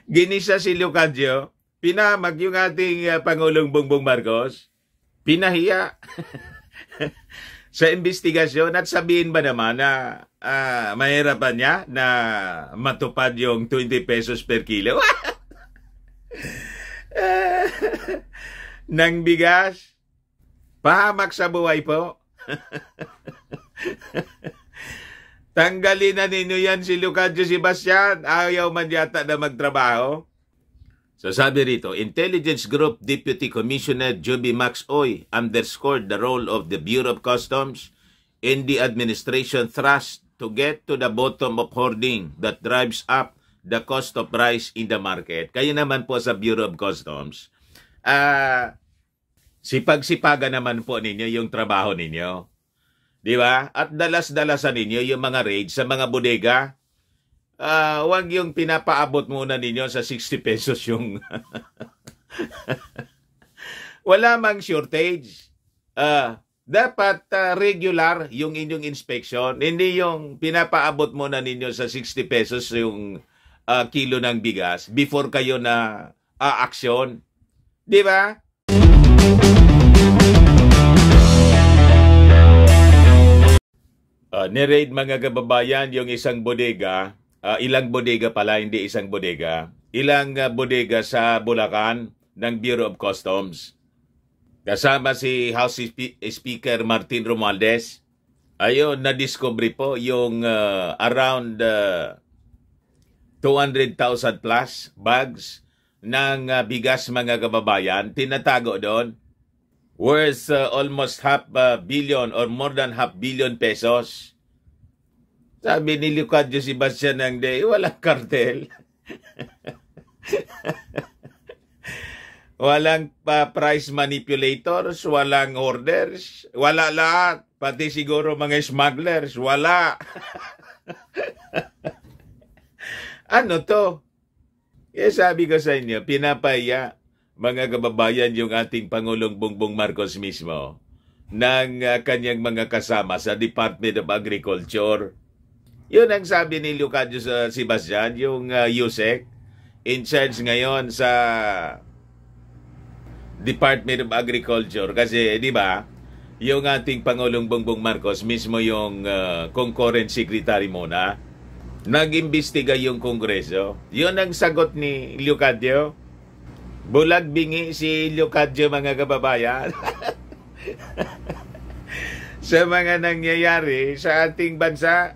Ginisa si Leocadio, pinamag yung ating Pangulong Bongbong Marcos, pinahiya sa investigasyon at sabihin ba naman na mahirapan niya na matupad yung 20 pesos per kilo ng bigas. Pahamak sa buhay po. Tanggalin na ninyo yan si Leocadio Sebastian. Ayaw man yata na magtrabaho. So sabi rito, Intelligence Group Deputy Commissioner Joby Max Oy underscored the role of the Bureau of Customs in the administration thrust to get to the bottom of hoarding that drives up the cost of rice in the market. Kayo naman po sa Bureau of Customs, sipag-sipagan naman po ninyo yung trabaho ninyo. Di ba? At dalas-dalasan ninyo yung mga raid sa mga bodega. Huwag yung pinapaabot muna ninyo sa 60 pesos yung... Wala mang shortage. Dapat regular yung inyong inspection. Hindi yung pinapaabot muna ninyo sa 60 pesos yung kilo ng bigas before kayo na aksyon. Di ba? Ni-raid mga kababayan yung isang bodega, ilang bodega pala, hindi isang bodega, ilang bodega sa Bulacan ng Bureau of Customs. Kasama si House Speaker Martin Romualdez. Ayun, na-discover po yung around 200,000 plus bags ng bigas mga kababayan, tinatago doon. Worth almost half billion or more than half billion pesos. Sabi ni Leocadio Sebastian ng day, walang kartel. Walang price manipulators, walang orders, wala lahat. Pati siguro mga smugglers, wala. Ano to? Kaya sabi ko sa inyo, pinapaya mga kababayan yung ating Pangulong Bongbong Marcos mismo ng kanyang mga kasama sa Department of Agriculture. Yun ang sabi ni Leocadio Sebastian, yung USEC, in charge ngayon sa Department of Agriculture. Kasi, di ba, yung ating Pangulong Bongbong Marcos mismo yung concurrent secretary muna, nag-imbestiga yung Kongreso. Yun ang sagot ni Leocadio. Bulag bingi si Leocadio mga kababayan sa mga nangyayari sa ating bansa.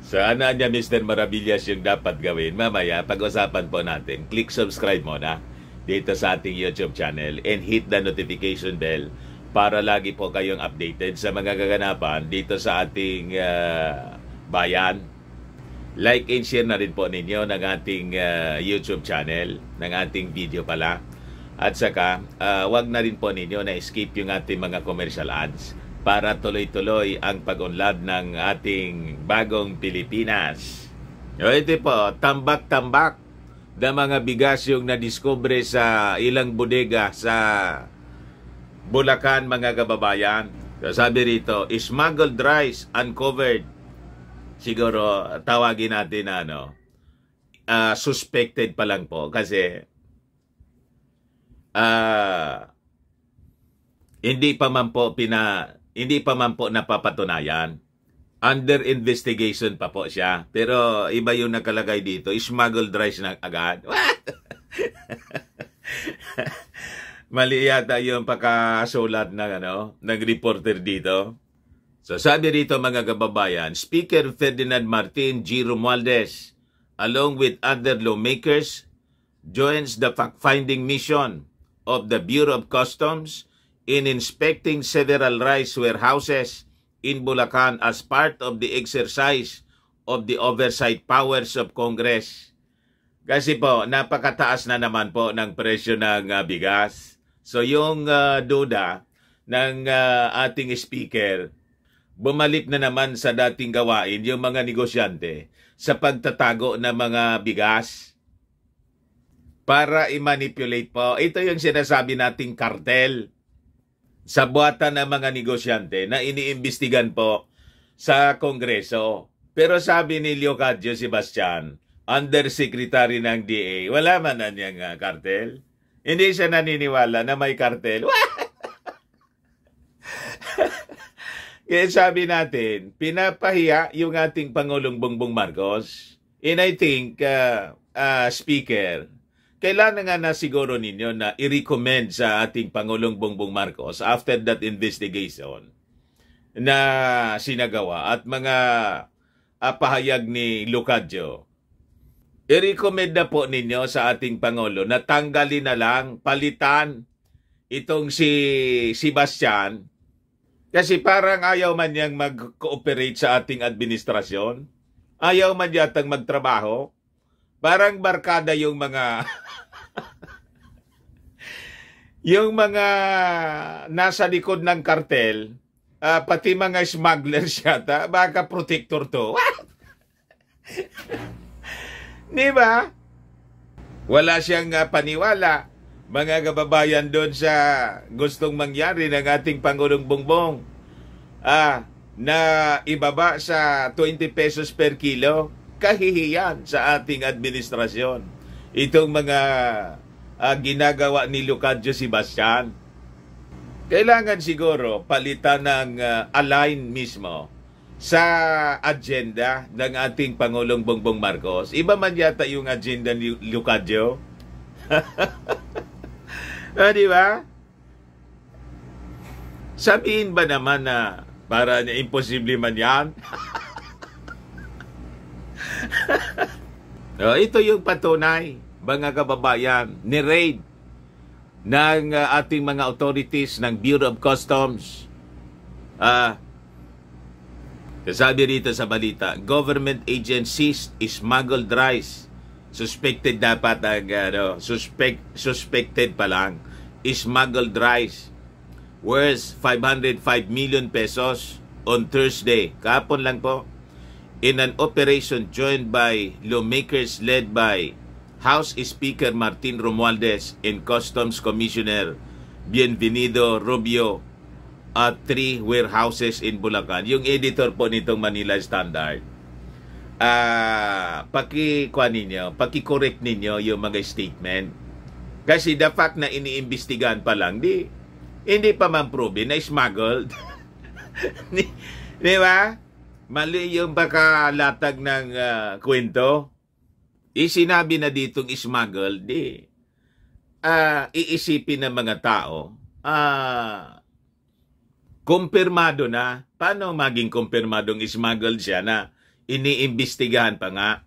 Sana niya Mr. Maravillas yung dapat gawin. Mamaya, pag-usapan po natin. Click subscribe muna dito sa ating YouTube channel and hit the notification bell para lagi po kayong updated sa mga kaganapan dito sa ating bayan. Like and share na rin po ninyo ng ating YouTube channel, ng ating video pala. At saka, wag na rin po ninyo na skip yung ating mga commercial ads para tuloy-tuloy ang pag-unlad ng ating bagong Pilipinas. O ito po, tambak-tambak na mga bigas yung nadiskubre sa ilang bodega sa Bulacan mga kababayan. So, sabi rito, smuggled rice uncovered. Siguro tawagin natin suspected pa lang po kasi hindi pa man po napapatunayan. Under investigation pa po siya. Pero iba yung nakalagay dito, smuggled rice na agad. What? Mali yata yung pakasulat ng reporter dito. So sabi rito mga kababayan, Speaker Ferdinand Martin G. Romualdez, along with other lawmakers, joins the fact-finding mission of the Bureau of Customs in inspecting several rice warehouses in Bulacan as part of the exercise of the oversight powers of Congress. Kasi po, napakataas na naman po ng presyo ng bigas. So yung duda ng ating speaker, bumalik na naman sa dating gawain yung mga negosyante sa pagtatago ng mga bigas para i-manipulate po. Ito yung sinasabi nating kartel sa buhatan ng mga negosyante na iniimbestigan po sa Kongreso. Pero sabi ni Leocadio Sebastian, undersecretary ng DA, wala man na niyang kartel. Hindi siya naniniwala na may kartel. Kaya sabi natin, pinapahiya yung ating Pangulong Bongbong Marcos. And I think, Speaker, kailangan nga na siguro ninyo na i-recommend sa ating Pangulong Bongbong Marcos after that investigation na sinagawa at mga pahayag ni Lucadjo. I-recommend na po ninyo sa ating Pangulo na tanggalin na lang, palitan itong si Sebastian kasi parang ayaw man niyang mag-cooperate sa ating administrasyon. Ayaw man yatang magtrabaho. Parang barkada yung mga yung mga nasa likod ng kartel, pati mga smugglers yata, baka protector to. Di ba? Wala siyang paniwala, mga kababayan doon sa gustong mangyari ng ating Pangulong Bongbong. Na ibaba sa 20 pesos per kilo, kahihiyan sa ating administrasyon. Itong mga ginagawa ni Lucadjo Sebastian. Kailangan siguro palitan ng align mismo sa agenda ng ating Pangulong Bongbong Marcos. Iba man yata yung agenda ni Lucadjo. Di ba? Sabihin ba naman na para na imposible man yan? Ito yung patunay, mga kababayan, ni-raid ng ating mga authorities ng Bureau of Customs. Sabi rito sa balita, government agencies smuggled rice. Suspected dapat ang suspected pa lang. Smuggled rice worth 505 million pesos on Thursday. Kahapon lang po. In an operation joined by lawmakers led by House Speaker Martin Romualdez and Customs Commissioner Bienvenido Rubio at 3 warehouses in Bulacan. Yung editor po nitong Manila Standard, paki-correct ninyo yung mga statement. Kasi the fact na iniimbestigahan pa lang, hindi pa man proven na smuggled. Di ba? Mali yung bakalatag ng kwento. Isinabi na ditong smuggled, iisipin ng mga tao, kumpirmado na. Paano maging kumpirmadong smuggled siya na iniimbestigahan pa nga?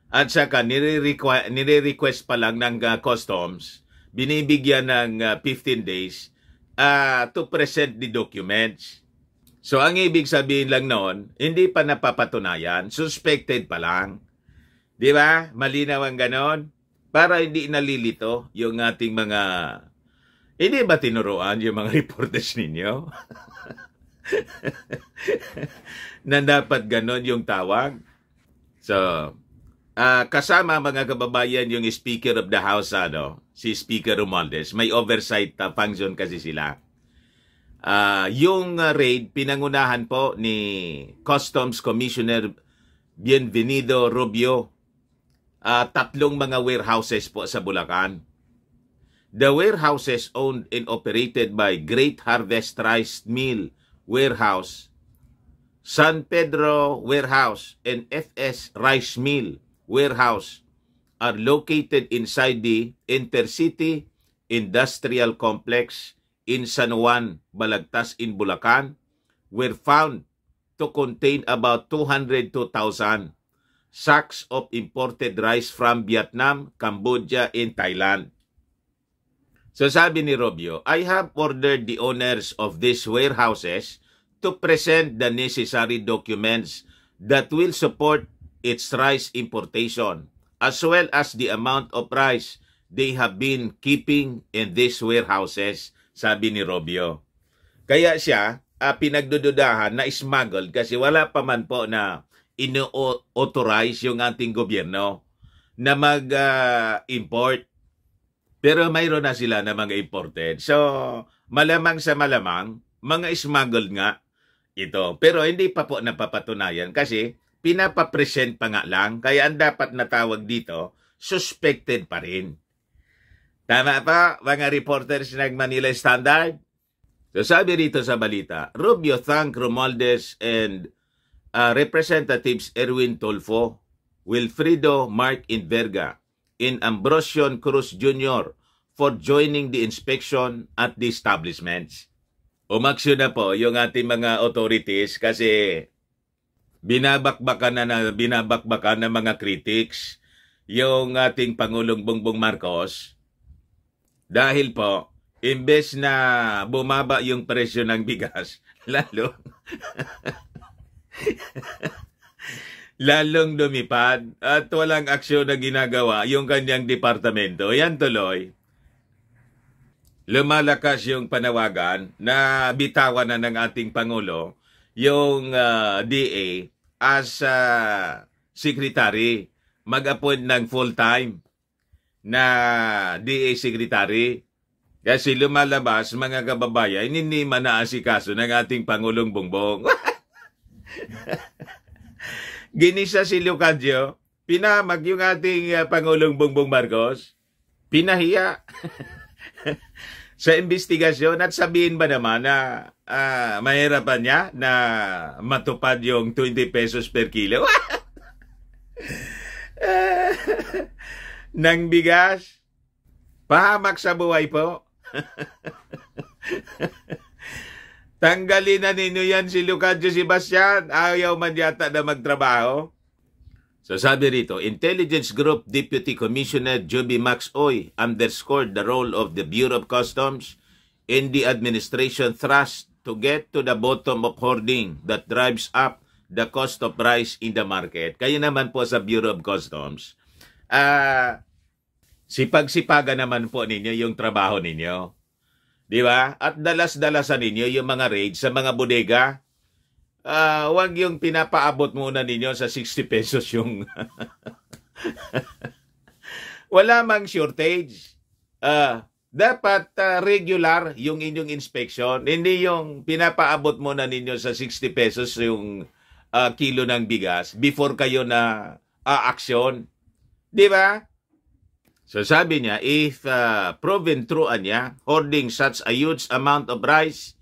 At saka nire-request pa lang ng customs, binibigyan ng 15 days to present the documents. So ang ibig sabihin lang noon, hindi pa napapatunayan, suspected pa lang. Di ba? Malinaw ang ganon. Para hindi nalilito yung ating mga... Hindi ba tinuruan yung mga reporters ninyo? Na dapat ganon yung tawag. So, kasama mga kababayan yung Speaker of the House, si Speaker Romualdez. May oversight function kasi sila. Yung raid, pinangunahan po ni Customs Commissioner Bienvenido Rubio. 3 mga warehouses po sa Bulacan. The warehouses owned and operated by Great Harvest Rice Mill Warehouse, San Pedro Warehouse, and FS Rice Mill Warehouse are located inside the Intercity Industrial Complex in San Juan, Balagtas in Bulacan, were found to contain about 202,000 sacks of imported rice from Vietnam, Cambodia, and Thailand. So sabi ni Rubio, I have ordered the owners of these warehouses to present the necessary documents that will support its rice importation, as well as the amount of rice they have been keeping in these warehouses, sabi ni Rubio. Kaya siya pinagdududahan na smuggled kasi wala pa man po na ino-authorize yung ating gobyerno na mag-import. Pero mayroon na sila na mga imported. So, malamang sa malamang, mga smuggled nga ito. Pero hindi pa po napapatunayan kasi pinapapresent pa nga lang. Kaya ang dapat natawag dito, suspected pa rin. Tama pa, mga reporters ng Manila Standard? So sabi rito sa balita, Rubio thank Romualdez and Representatives Erwin Tulfo, Wilfrido Mark Inverga, and Ambrosio Cruz Jr. for joining the inspection at the establishments. Umaksyon na po yung ating mga authorities kasi binabakbakan ng mga critics yung ating Pangulong Bongbong Marcos dahil po imbes na bumaba yung presyo ng bigas, lalong lumipad at walang aksyon na ginagawa yung kanyang departamento. Yan tuloy, lumalakas yung panawagan na bitawan na ng ating Pangulo yung DA as secretary, mag-appoint ng full-time na DA secretary. Kasi lumalabas, mga kababayan, hindi man naasikaso ng ating Pangulong Bongbong. Ginisa si Leocadio, pinamag yung ating Pangulong Bongbong Marcos, pinahiya sa investigasyon at sabihin ba naman na mahirapan niya na matupad yung 20 pesos per kilo ng bigas? Pahamak sa buhay po. Tanggalin na ninyo yan si Leocadio Sebastian. Ayaw man yata na magtrabaho. So sabi rito, Intelligence Group Deputy Commissioner Joby Max Oy underscored the role of the Bureau of Customs in the administration thrust to get to the bottom of hoarding that drives up the cost of rice in the market. Kaya naman po sa Bureau of Customs, sipag-sipagan naman po ninyo yung trabaho ninyo. Di ba? At dalas-dalasan ninyo yung mga raids sa mga bodega. Huwag yung pinapaabot muna ninyo sa 60 pesos yung... Wala mang shortage. Dapat regular yung inyong inspection. Hindi yung pinapaabot muna ninyo sa 60 pesos yung kilo ng bigas before kayo na aksyon. Di ba? So sabi niya, if proven true niya, hoarding such a huge amount of rice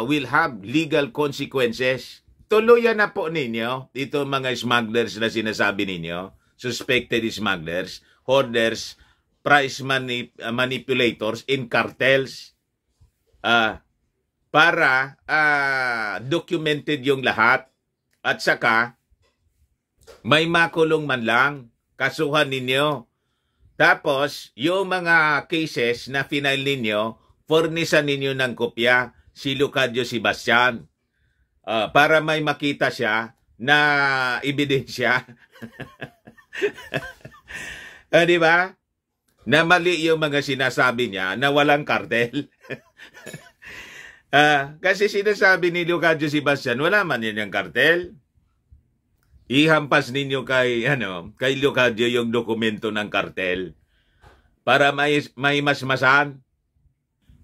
will have legal consequences. Tuluyan na po ninyo, ito mga smugglers na sinasabi ninyo, suspected smugglers, hoarders, price manipulators in cartels, para documented yung lahat at saka may makulong man lang, kasuhan ninyo. Tapos, yung mga cases na final ninyo, fornisan ninyo ng kopya si Leocadio Sebastian para may makita siya na ebidensya. Di ba? Na mali yung mga sinasabi niya na walang kartel. Kasi sinasabi ni Leocadio Sebastian, wala man yan yung kartel. Ihampas ninyo kay Leocadio yung dokumento ng kartel para may masmasan.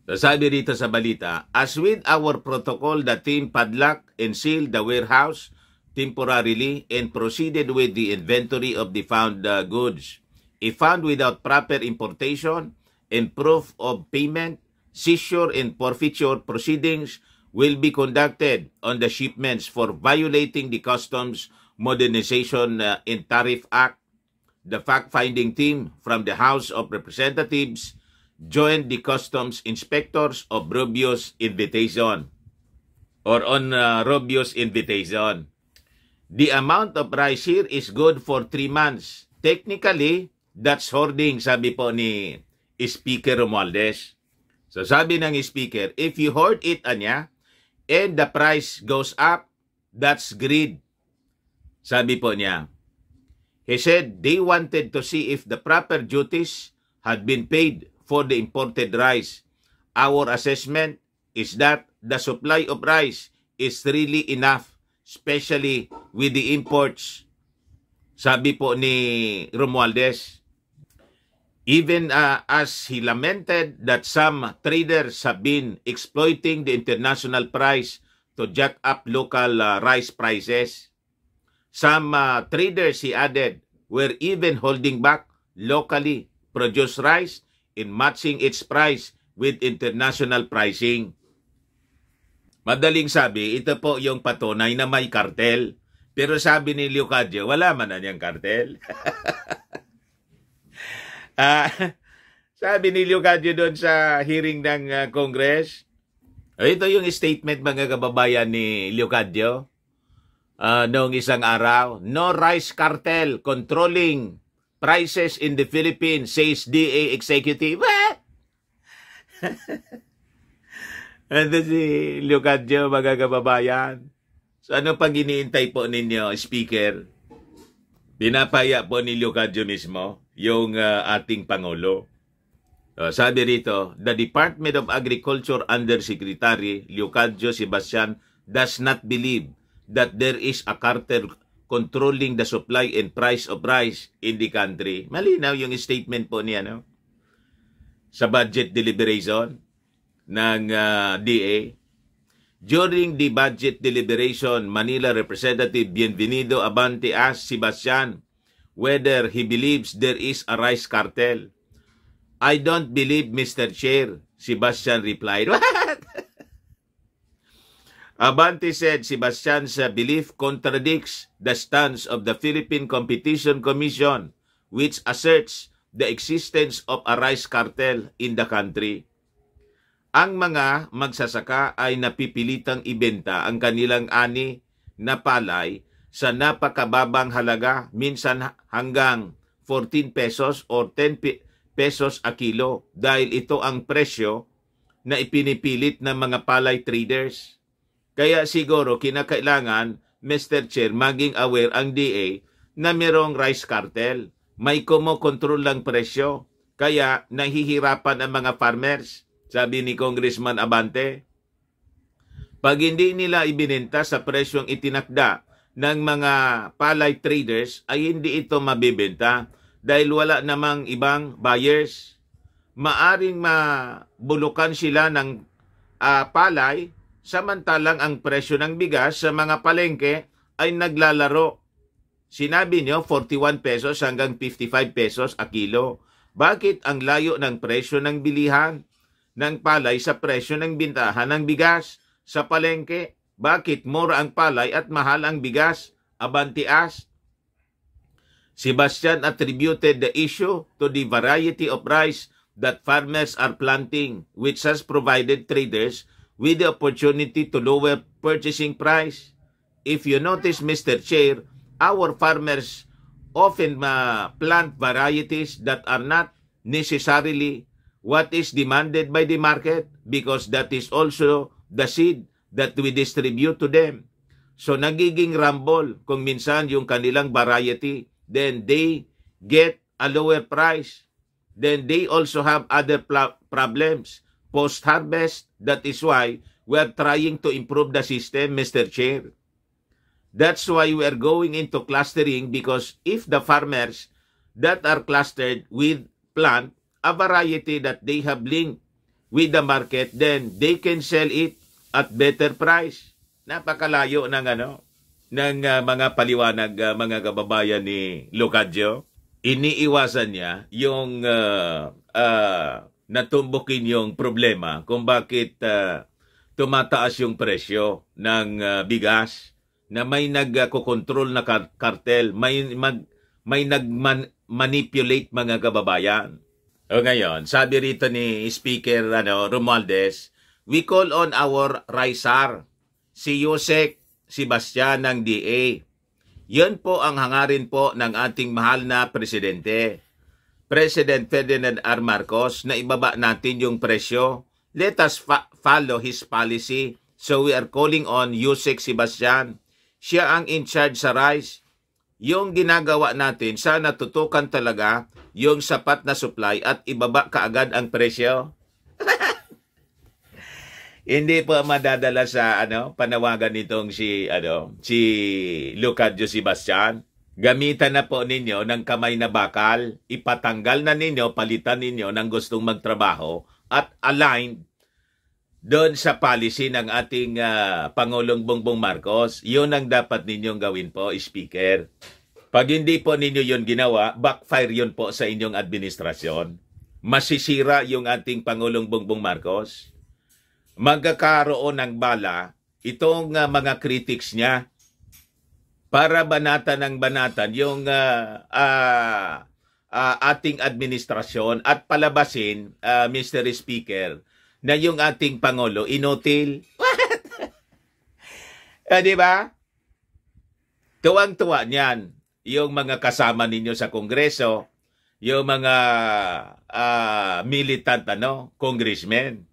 So sabi dito sa balita, as with our protocol, the team padlocked and sealed the warehouse temporarily and proceeded with the inventory of the found goods. If found without proper importation and proof of payment, seizure and forfeiture proceedings will be conducted on the shipments for violating the Customs Modernization and Tariff Act. The fact-finding team from the House of Representatives joined the customs inspectors of Rubio's invitation or on Rubio's invitation. The amount of rice here is good for 3 months. Technically, that's hoarding, sabi po ni Speaker Romualdez. So sabi ng Speaker, if you hoard it, and the price goes up, that's greed. Sabi po niya. He said they wanted to see if the proper duties had been paid for the imported rice. Our assessment is that the supply of rice is really enough, especially with the imports. Sabi po ni Romualdez. Even as he lamented that some traders have been exploiting the international price to jack up local rice prices. Some traders, he added, were even holding back locally produced rice in matching its price with international pricing. Madaling sabi, ito po yung patunay na may kartel. Pero sabi ni Leocadio, wala man na niyang kartel. Sabi ni Leocadio doon sa hearing ng Congress, ito yung statement mga kababayan ni Leocadio noong isang araw. No rice cartel controlling prices in the Philippines, says DA executive. Ito si Leocadio mga kababayan. So ano pang iniintay po ninyo, Speaker? Pinapaya po ni Leocadio mismo yung ating Pangulo. Sabi rito, the Department of Agriculture Undersecretary Leocadio Sebastian does not believe that there is a cartel controlling the supply and price of rice in the country. Malinaw yung statement po niya, no? Sa budget deliberation ng DA. During the budget deliberation, Manila Representative Bienvenido Abante asked Sebastian whether he believes there is a rice cartel. I don't believe, Mr. Chair, Sebastian replied. What? Abante said Sebastian's belief contradicts the stance of the Philippine Competition Commission, which asserts the existence of a rice cartel in the country. Ang mga magsasaka ay napipilitang ibenta ang kanilang ani na palay sa napakababang halaga, minsan hanggang 14 pesos or 10 pesos a kilo dahil ito ang presyo na ipinipilit ng mga palay traders. Kaya siguro kinakailangan, Mr. Chair, maging aware ang DA na mayroong rice cartel. May kumokontrol lang presyo. Kaya nahihirapan ang mga farmers. Sabi ni Congressman Abante, pag hindi nila ibinenta sa presyong itinakda ng mga palay traders, ay hindi ito mabibenta dahil wala namang ibang buyers. Maaring mabulukan sila ng palay, samantalang ang presyo ng bigas sa mga palengke ay naglalaro. Sinabi niyo 41 pesos hanggang 55 pesos a kilo. Bakit ang layo ng presyo ng bilihan ng palay sa presyo ng bintahan ng bigas sa palengke? Bakit mura ang palay at mahal ang bigas? Abante asked. Sebastian attributed the issue to the variety of rice that farmers are planting, which has provided traders with the opportunity to lower purchasing price. If you notice, Mr. Chair, our farmers often plant varieties that are not necessarily what is demanded by the market because that is also the seed that we distribute to them. So nagiging rumble kung minsan yung kanilang variety, then they get a lower price. Then they also have other problems post-harvest. That is why we are trying to improve the system, Mr. Chair. That's why we are going into clustering, because if the farmers that are clustered with plant a variety that they have linked with the market, then they can sell it at better price. Napakalayo ng mga paliwanag mga kababayan ni Leocadio. Iniiwasan niya yung natumbukin yung problema kung bakit tumataas yung presyo ng bigas, na may nagkokontrol na kartel, may nag-manipulate mga kababayan. O ngayon, sabi rito ni Speaker Romualdez, we call on our Raisar, si Yusek Sebastian ng DA. Yun po ang hangarin po ng ating mahal na Presidente, President Ferdinand R. Marcos, na ibaba natin yung presyo. Let us follow his policy. So we are calling on Yusek Sebastian. Siya ang in charge sa rice. Yung ginagawa natin, sana tutukan talaga yung sapat na supply at ibaba kaagad ang presyo. Hindi po madadala sa panawagan nitong si Leocadio Sebastian. Gamitan na po ninyo ng kamay na bakal, ipatanggal na ninyo, palitan ninyo ng gustong magtrabaho at aligned doon sa policy ng ating Pangulong Bongbong Marcos. Yun ang dapat ninyong gawin po, Speaker. Pag hindi po ninyo yun ginawa, backfire yun po sa inyong administrasyon. Masisira yung ating Pangulong Bongbong Marcos. Magkakaroon ng bala itong mga critics niya para banatan ng banatan yung ating administrasyon at palabasin, Mr. Speaker, na yung ating Pangulo inutil. Di ba? Tuwang-tuwa niyan yung mga kasama ninyo sa Kongreso, yung mga militant congressmen.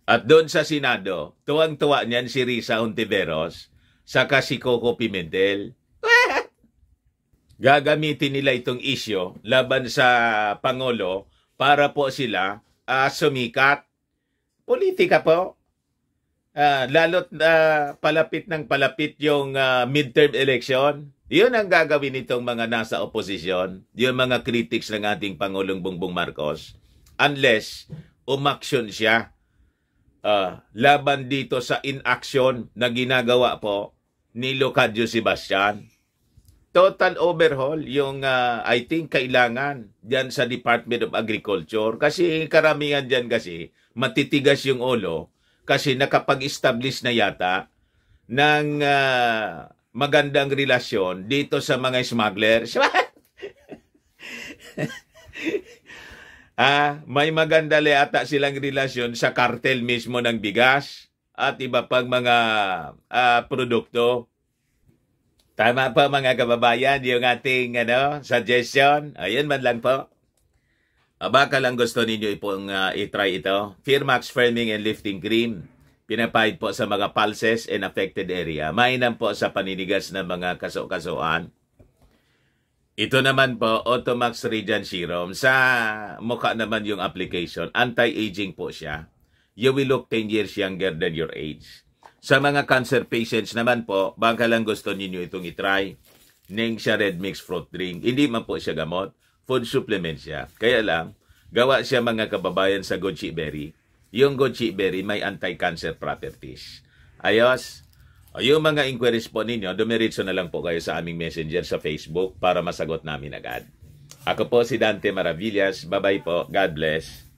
At doon sa Senado, tuwang-tuwa niyan si Risa Hontiveros, saka si Coco Pimentel. Gagamitin nila itong issue laban sa Pangulo para po sila sumikat. Politika po. Lalo't palapit ng palapit yung midterm election. Yun ang gagawin nitong mga nasa oposisyon, yung mga critics ng ating Pangulong Bongbong Marcos, unless umaksyon siya laban dito sa inaction na ginagawa po ni Leocadio Sebastian. Total overhaul yung I think kailangan dyan sa Department of Agriculture kasi karamihan dyan kasi matitigas yung ulo kasi nakapag-establish na yata ng magandang relasyon dito sa mga smugglers. May maganda yata silang relasyon sa kartel mismo ng bigas at iba pang mga produkto. Tama po mga kababayan, yung ating suggestion. Ayun man lang po. Baka lang gusto ninyo pong i-try ito. Firmax Firming and Lifting Cream. Pinapahid po sa mga pulses and affected area. Mainam po sa paninigas ng mga kaso-kasuan. Ito naman po, Automax Radiant Serum. Sa mukha naman yung application. Anti-aging po siya. You will look 10 years younger than your age. Sa mga cancer patients naman po, baka lang gusto ninyo itong itry. Ning siya Red Mix Fruit Drink. Hindi man po siya gamot. Food supplement siya. Kaya lang, gawa siya mga kababayan sa goji berry. Yung goji berry may anti-cancer properties. Ayos. Yung mga inquiries po ninyo, dumiritso na lang po kayo sa aming messenger sa Facebook para masagot namin agad. Ako po si Dante Maravillas. Bye-bye po. God bless.